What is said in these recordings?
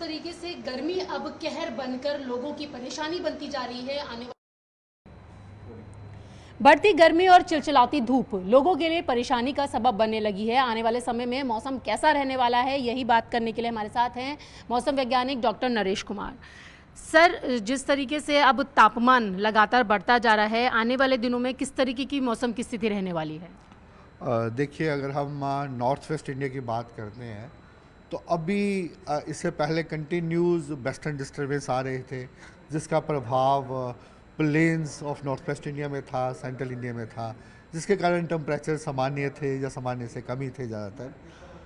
तरीके से गर्मी अब कहर बनकर लोगों की परेशानी बनती जा रही है, बढ़ती गर्मी और चिलचिलाती धूप लोगों के लिए परेशानी का सबब बनने लगी है। आने वाले समय में मौसम कैसा रहने वाला है, यही बात करने के लिए हमारे साथ हैं मौसम वैज्ञानिक डॉक्टर नरेश कुमार। सर, जिस तरीके से अब तापमान लगातार बढ़ता जा रहा है, आने वाले दिनों में किस तरीके की मौसम की स्थिति रहने वाली है? देखिए, अगर हम नॉर्थ वेस्ट इंडिया की बात करते हैं तो अभी इससे पहले कंटिन्यूज़ वेस्टर्न डिस्टर्बेंस आ रहे थे, जिसका प्रभाव plains of north west India में था, सेंट्रल इंडिया में था, जिसके कारण टेम्परेचर सामान्य थे या सामान्य से कम ही थे ज़्यादातर।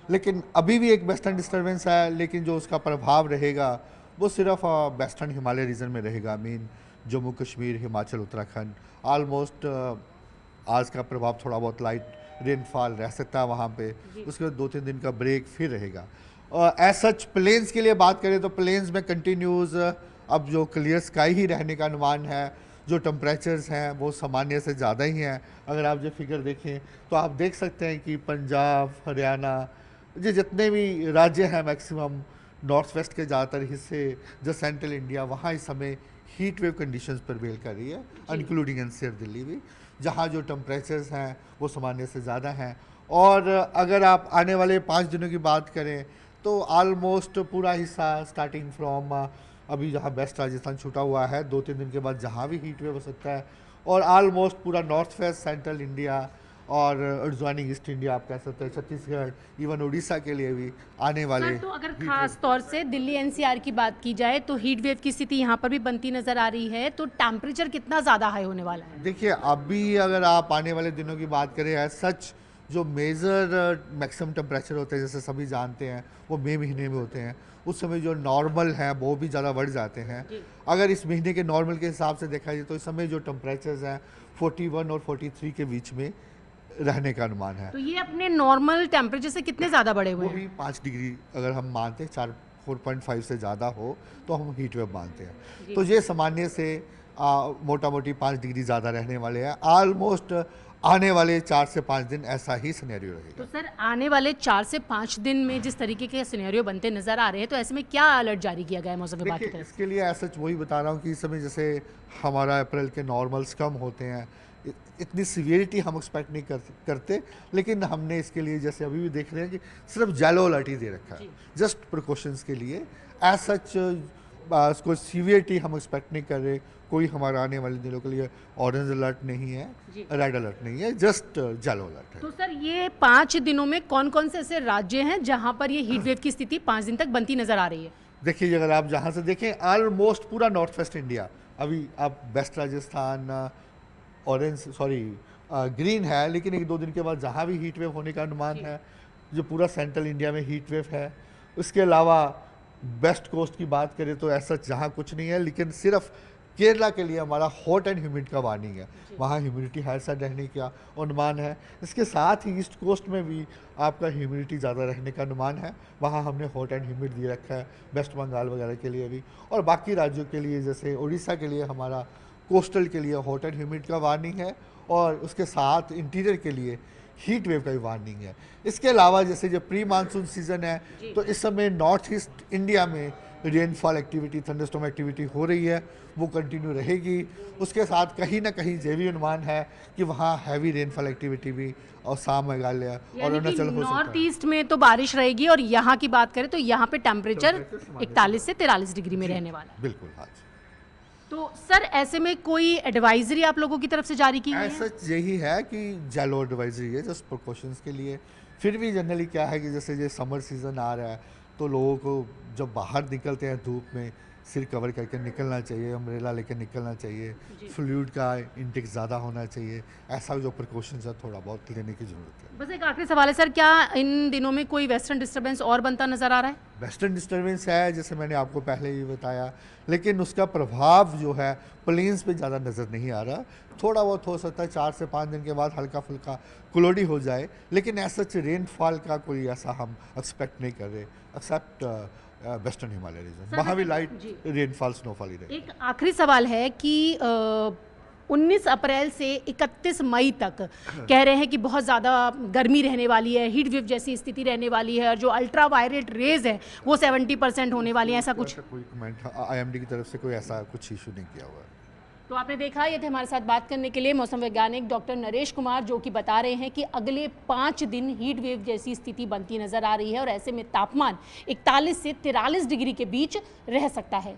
लेकिन अभी भी एक वेस्टर्न डिस्टर्बेंस है, लेकिन जो उसका प्रभाव रहेगा वो सिर्फ वेस्टर्न हिमालय रीजन में रहेगा। मीन जम्मू कश्मीर, हिमाचल, उत्तराखंड, ऑलमोस्ट आज का प्रभाव थोड़ा बहुत लाइट रेनफॉल रह सकता है वहाँ पे। उसके बाद 2-3 दिन का ब्रेक फिर रहेगा। एज सच प्लेन्स के लिए बात करें तो प्लेन्स में कंटिन्यूज़ अब जो क्लियर स्काई ही रहने का अनुमान है। जो टेम्परेचर्स हैं वो सामान्य से ज़्यादा ही हैं। अगर आप जो फिगर देखें तो आप देख सकते हैं कि पंजाब, हरियाणा, ये जितने भी राज्य हैं मैक्सिमम नॉर्थ वेस्ट के ज़्यादातर हिस्से, जो सेंट्रल इंडिया, वहाँ इस समय हीट वेव कंडीशंस प्रिवेल कर रही है, इंक्लूडिंग एनसीआर दिल्ली भी, जहाँ जो टेम्परेचर्स हैं वो सामान्य से ज़्यादा हैं। और अगर आप आने वाले 5 दिनों की बात करें तो ऑलमोस्ट पूरा हिस्सा स्टार्टिंग फ्रॉम अभी जहाँ वेस्ट राजस्थान छूटा हुआ है, 2-3 दिन के बाद जहाँ भी हीट वेव हो सकता है, और ऑलमोस्ट पूरा नॉर्थ वेस्ट, सेंट्रल इंडिया और एडजॉइनिंग ईस्ट इंडिया, आप कह सकते हैं छत्तीसगढ़, इवन उड़ीसा के लिए भी आने वाले। तो अगर खास तौर से दिल्ली एनसीआर की बात की जाए तो हीट वेव की स्थिति यहाँ पर भी बनती नजर आ रही है, तो टेम्परेचर कितना ज़्यादा हाई होने वाला है? देखिए, अभी अगर आप आने वाले दिनों की बात करें, एज सच जो मेजर मैक्सिमम टेम्परेचर होते हैं, जैसे सभी जानते हैं, वो मई महीने में होते हैं। उस समय जो नॉर्मल हैं वो भी ज़्यादा बढ़ जाते हैं। अगर इस महीने के नॉर्मल के हिसाब से देखा जाए तो इस समय जो टेम्परेचर्स हैं 41 और 43 के बीच में रहने का अनुमान है। तो ये अपने नॉर्मल टेम्परेचर से कितने ज़्यादा बढ़े हुए वो हैं? भी 5 डिग्री अगर हम मानते हैं, 4.5 से ज़्यादा हो तो हम हीट वेव मानते हैं। तो ये सामान्य से मोटा मोटी 5 डिग्री ज़्यादा रहने वाले हैं। ऑलमोस्ट आने वाले 4 से 5 दिन ऐसा ही सिनेरियो रहेगा। तो सर, आने वाले 4 से 5 दिन में जिस तरीके के सिनेरियो बनते नजर आ रहे हैं, तो ऐसे में क्या अलर्ट जारी किया गया है मौसम विभाग की देखिए, तरफ से? इसके लिए ऐसा वही बता रहा हूँ कि इस समय जैसे हमारा अप्रैल के नॉर्मल्स कम होते हैं, इतनी सीवियरिटी हम एक्सपेक्ट नहीं करते, लेकिन हमने इसके लिए जैसे अभी भी देख रहे हैं कि सिर्फ येलो अलर्ट ही दे रखा है, जस्ट प्रिकॉशंस के लिए। एज सच कोई सीवियरिटी हम एक्सपेक्ट नहीं कर रहे। कोई हमारा आने वाले दिनों के लिए ऑरेंज अलर्ट नहीं है, रेड अलर्ट नहीं है, जस्ट येलो अलर्ट है। तो सर, ये 5 दिनों में कौन कौन से ऐसे राज्य हैं जहां पर ये हीट वेव की स्थिति 5 दिन तक बनती नजर आ रही है? देखिए, अगर आप जहाँ से देखें, ऑलमोस्ट पूरा नॉर्थ वेस्ट इंडिया, अभी आप west Rajasthan orange sorry green है, लेकिन 1-2 दिन के बाद जहाँ भी हीट वेव होने का अनुमान है, जो पूरा सेंट्रल इंडिया में हीट वेव है। उसके अलावा वेस्ट कोस्ट की बात करें तो ऐसा जहाँ कुछ नहीं है, लेकिन सिर्फ केरला के लिए हमारा हॉट एंड ह्यूमिड का वार्निंग है, वहाँ ह्यूमिडिटी हाई साइड रहने का अनुमान है। इसके साथ ही ईस्ट कोस्ट में भी आपका ह्यूमिडिटी ज़्यादा रहने का अनुमान है, वहाँ हमने हॉट एंड ह्यूमिड दे रखा है, वेस्ट बंगाल वगैरह के लिए भी। और बाकी राज्यों के लिए जैसे उड़ीसा के लिए हमारा कोस्टल के लिए हॉट एंड ह्यूमिड का वार्निंग है, और उसके साथ इंटीरियर के लिए हीट वेव का भी वार्निंग है। इसके अलावा जैसे जो प्री मानसून सीजन है, तो इस समय नॉर्थ ईस्ट इंडिया में रेनफॉल एक्टिविटी, थंडरस्टॉर्म एक्टिविटी हो रही है, वो कंटिन्यू रहेगी। उसके साथ कहीं ना कहीं ये भी अनुमान है कि वहाँ हैवी रेनफॉल एक्टिविटी भी और असम, मेघालय और अरुणाचल हो सकता है। नॉर्थ ईस्ट में तो बारिश रहेगी, और यहाँ की बात करें तो यहाँ पे टेम्परेचर 41 से 43 डिग्री में रहने वाला है। बिल्कुल, हाँ। तो सर, ऐसे में कोई एडवाइजरी आप लोगों की तरफ से जारी की गई है? ऐसा यही है कि येलो एडवाइजरी है जस्ट प्रिकॉशंस के लिए। फिर भी जनरली क्या है कि जैसे ये समर सीज़न आ रहा है, तो लोगों को जब बाहर निकलते हैं धूप में, सिर कवर करके निकलना चाहिए, अम्ब्रेला लेकर निकलना चाहिए, फ्लूइड का इंटेक ज़्यादा होना चाहिए। ऐसा जो प्रिकॉशंस है थोड़ा बहुत लेने की ज़रूरत है। बस एक आखिरी सवाल है सर, क्या इन दिनों में कोई वेस्टर्न डिस्टर्बेंस और बनता नजर आ रहा है? वेस्टर्न डिस्टर्बेंस है, जैसे मैंने आपको पहले ही बताया, लेकिन उसका प्रभाव जो है प्लेन्स पे ज़्यादा नज़र नहीं आ रहा। थोड़ा बहुत हो सकता है 4 से 5 दिन के बाद हल्का फुल्का क्लोडी हो जाए, लेकिन ऐसा रेनफॉल का कोई ऐसा हम एक्सपेक्ट नहीं कर रहे, एक्सेप्ट वेस्टर्न हिमालय रीजन, वहाँ भी लाइट रेनफॉल, स्नोफॉल ही रहेगा। एक आखिरी सवाल है कि 19 अप्रैल से 31 मई तक कह रहे हैं कि बहुत ज़्यादा गर्मी रहने वाली है, हीट वेव जैसी स्थिति रहने वाली है और जो अल्ट्रा वायलेट रेज है वो 70% होने वाली है, ऐसा कुछ? कोई कमेंट आईएमडी की तरफ से कोई ऐसा कुछ इशू नहीं किया हुआ है। तो आपने देखा, ये थे हमारे साथ बात करने के लिए मौसम वैज्ञानिक डॉक्टर नरेश कुमार, जो कि बता रहे हैं कि अगले 5 दिन हीट वेव जैसी स्थिति बनती नजर आ रही है और ऐसे में तापमान 41 से 43 डिग्री के बीच रह सकता है।